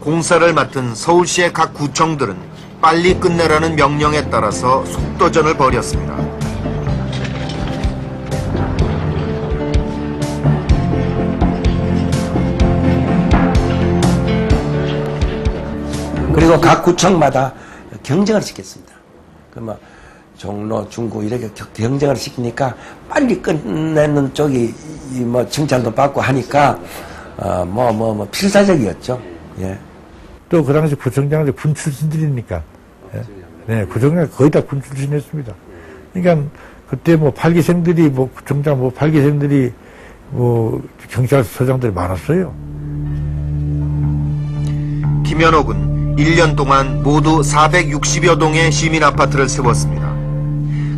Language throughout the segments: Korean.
공사를 맡은 서울시의 각 구청들은 빨리 끝내라는 명령에 따라서 속도전을 벌였습니다. 그리고 각 구청마다 경쟁을 시켰습니다. 그뭐 종로, 중구 이렇게 경쟁을 시키니까 빨리 끝내는 쪽이 뭐 칭찬도 받고 하니까 필사적이었죠. 예. 또 그 당시 구청장들이 군 출신들이니까, 예. 네, 구청장 거의 다 군 출신이었습니다. 그러니까 그때 뭐 팔기생들이 구청장 팔기생들이 경찰서장들이 많았어요. 김현옥은 1년 동안 모두 460여 동의 시민 아파트를 세웠습니다.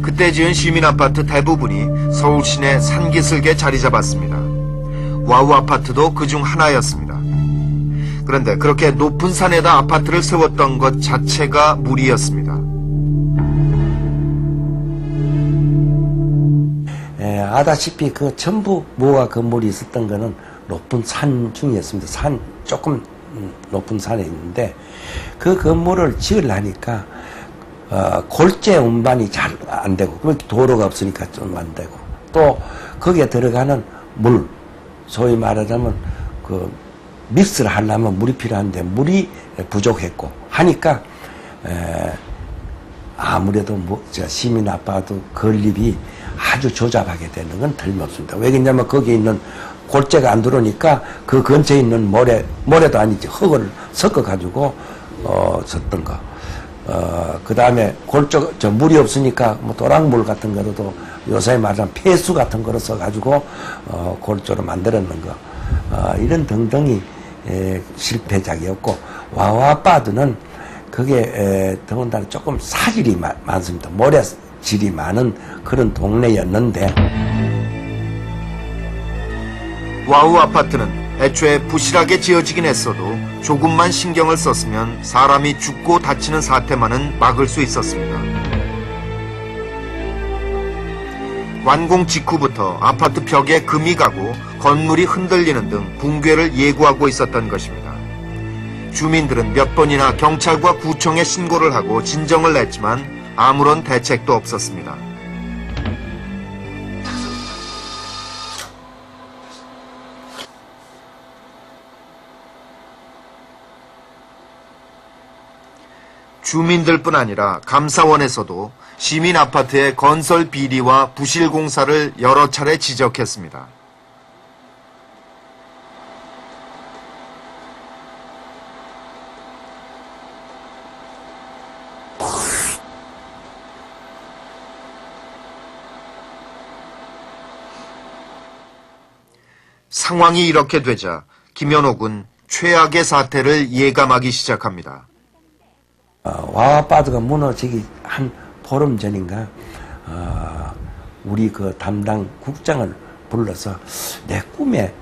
그때 지은 시민 아파트 대부분이 서울 시내 산기슭에 자리 잡았습니다. 와우 아파트도 그중 하나였습니다. 그런데 그렇게 높은 산에다 아파트를 세웠던 것 자체가 무리였습니다. 아다시피 그 전부 모아 건물이 있었던 거는 높은 산 중이었습니다. 조금 높은 산에 있는데 그 건물을 지으려니까 골재 운반이 잘 안 되고 도로가 없으니까 좀 안 되고 또 거기에 들어가는 물 소위 말하자면 그 믹스를 하려면 물이 필요한데 물이 부족했고 하니까 아무래도 시민 아파트 건립이 아주 조잡하게 되는 건 틀림없습니다. 왜냐면 거기에 있는 골재가 안 들어오니까 그 근처에 있는 모래도 아니지 흙을 섞어 가지고 졌던 거. 그 다음에 물이 없으니까 도랑물 같은 거로도 요새 말하자면 폐수 같은 거로 써가지고 골조로 만들었는 거. 이런 등등이 실패작이었고 와우 아파트는 그게 더군다나 조금 사질이 많습니다. 모래질이 많은 그런 동네였는데 와우 아파트는 애초에 부실하게 지어지긴 했어도 조금만 신경을 썼으면 사람이 죽고 다치는 사태만은 막을 수 있었습니다. 완공 직후부터 아파트 벽에 금이 가고 건물이 흔들리는 등 붕괴를 예고하고 있었던 것입니다. 주민들은 몇 번이나 경찰과 구청에 신고를 하고 진정을 냈지만 아무런 대책도 없었습니다. 주민들뿐 아니라 감사원에서도 시민 아파트의 건설 비리와 부실 공사를 여러 차례 지적했습니다. 상황이 이렇게 되자 김현옥은 최악의 사태를 예감하기 시작합니다. 와우 아파트가 무너지기 한 보름 전인가 우리 그 담당 국장을 불러서 내 꿈에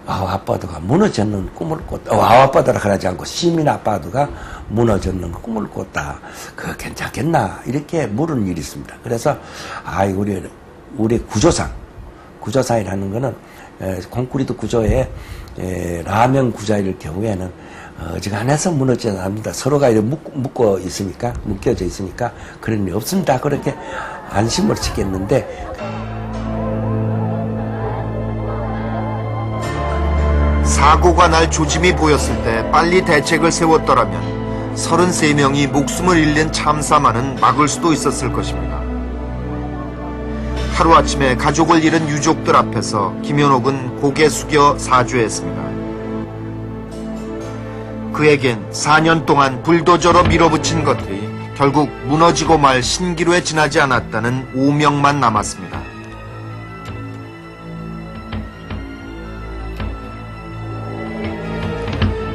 와우 아파트가 무너졌는 꿈을 꿨다. 와우 아파트라 그러지 않고 시민 아파트가 무너졌는 꿈을 꿨다. 그거 괜찮겠나 이렇게 물은 일이 있습니다. 그래서 우리 구조상이라는 거는 콘크리트 구조에 라면 구조일 경우에는 어지간해서 무너지지 않습니다. 서로가 이렇게 묶여져 있으니까 그런 일 없습니다. 그렇게 안심을 시켰는데 사고가 날 조짐이 보였을 때 빨리 대책을 세웠더라면 33명이 목숨을 잃는 참사만은 막을 수도 있었을 것입니다. 하루아침에 가족을 잃은 유족들 앞에서 김현옥은 고개 숙여 사죄했습니다. 그에겐 4년 동안 불도저로 밀어붙인 것들이 결국 무너지고 말 신기루에 지나지 않았다는 오명만 남았습니다.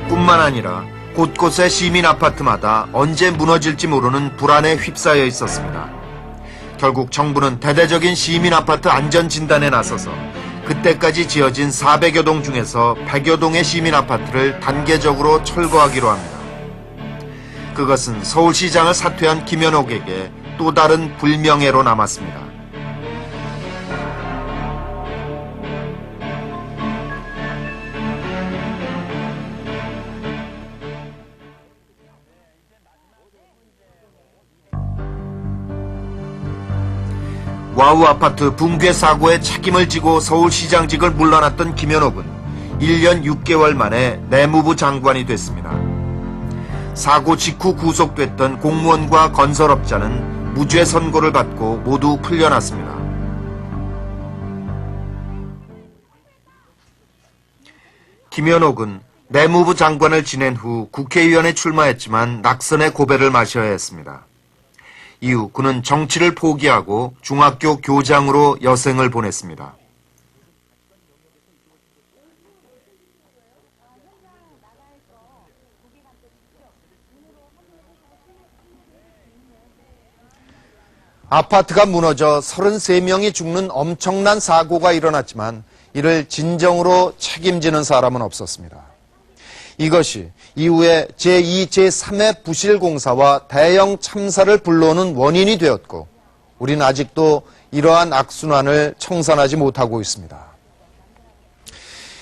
뿐만 아니라 곳곳의 시민 아파트마다 언제 무너질지 모르는 불안에 휩싸여 있었습니다. 결국 정부는 대대적인 시민 아파트 안전 진단에 나서서 그때까지 지어진 400여 동 중에서 100여 동의 시민 아파트를 단계적으로 철거하기로 합니다. 그것은 서울시장을 사퇴한 김현옥에게 또 다른 불명예로 남았습니다. 와우 아파트 붕괴 사고의 책임을 지고 서울시장직을 물러났던 김현옥은 1년 6개월 만에 내무부 장관이 됐습니다. 사고 직후 구속됐던 공무원과 건설업자는 무죄 선고를 받고 모두 풀려났습니다. 김현옥은 내무부 장관을 지낸 후 국회의원에 출마했지만 낙선의 고배를 마셔야 했습니다. 이후 그는 정치를 포기하고 중학교 교장으로 여생을 보냈습니다. 아파트가 무너져 33명이 죽는 엄청난 사고가 일어났지만 이를 진정으로 책임지는 사람은 없었습니다. 이것이 이후에 제2, 제3의 부실공사와 대형 참사를 불러오는 원인이 되었고 우리는 아직도 이러한 악순환을 청산하지 못하고 있습니다.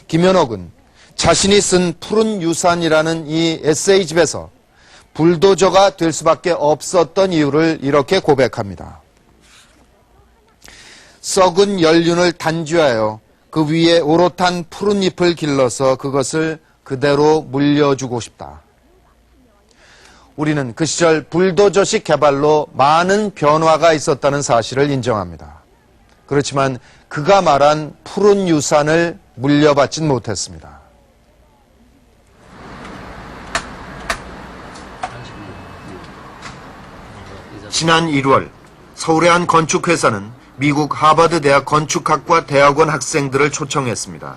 김현옥은 자신이 쓴 푸른 유산이라는 이 에세이집에서 불도저가 될 수밖에 없었던 이유를 이렇게 고백합니다. 썩은 연륜을 단죄하여 그 위에 오롯한 푸른 잎을 길러서 그것을 그대로 물려주고 싶다. 우리는 그 시절 불도저식 개발로 많은 변화가 있었다는 사실을 인정합니다. 그렇지만 그가 말한 푸른 유산을 물려받진 못했습니다. 지난 1월 서울의 한 건축회사는 미국 하버드 대학 건축학과 대학원 학생들을 초청했습니다.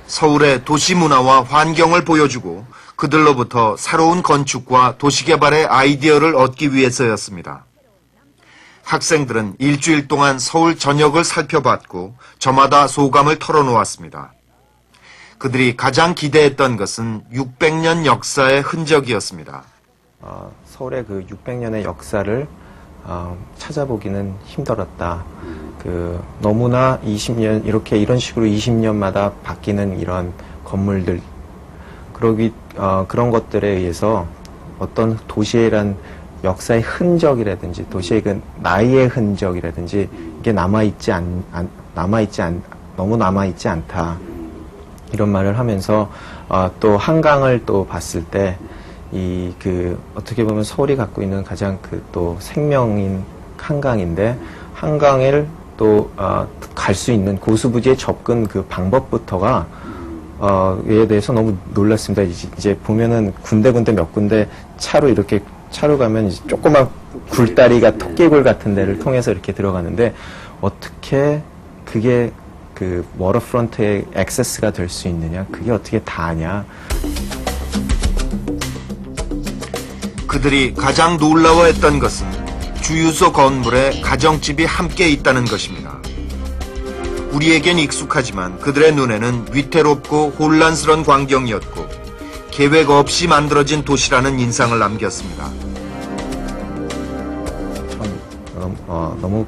서울의 도시 문화와 환경을 보여주고 그들로부터 새로운 건축과 도시개발의 아이디어를 얻기 위해서였습니다. 학생들은 일주일 동안 서울 전역을 살펴봤고 저마다 소감을 털어놓았습니다. 그들이 가장 기대했던 것은 600년 역사의 흔적이었습니다. 서울의 그 600년의 역사를 찾아보기는 힘들었다. 너무나 20년, 이런 식으로 20년마다 바뀌는 이런 건물들, 그런 것들에 의해서 어떤 도시에란 역사의 흔적이라든지, 도시의 그 나이의 흔적이라든지, 이게 너무 남아있지 않다. 이런 말을 하면서, 또 한강을 또 봤을 때, 어떻게 보면 서울이 갖고 있는 가장 또 생명인 한강인데, 한강을 또, 갈 수 있는 고수부지의 접근 그 방법부터가, 에 대해서 너무 놀랐습니다. 이제 보면은 군데군데 몇 군데 차로 가면 이제 조그만 굴다리가 토끼굴 같은 데를 통해서 이렇게 들어가는데, 어떻게 그게 그 워터프론트의 액세스가 될 수 있느냐? 그게 어떻게 다냐? 그들이 가장 놀라워했던 것은 주유소 건물에 가정집이 함께 있다는 것입니다. 우리에겐 익숙하지만 그들의 눈에는 위태롭고 혼란스러운 광경이었고 계획 없이 만들어진 도시라는 인상을 남겼습니다. 너무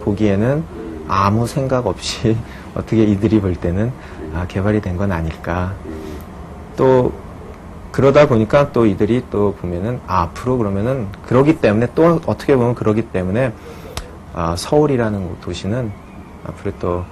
보기에는 아무 생각 없이 어떻게 이들이 볼 때는 개발이 된 건 아닐까. 또 그러다 보니까 또 이들이 또 보면은 앞으로 그러면은 그러기 때문에 또 어떻게 보면 그러기 때문에 서울이라는 도시는 앞으로 또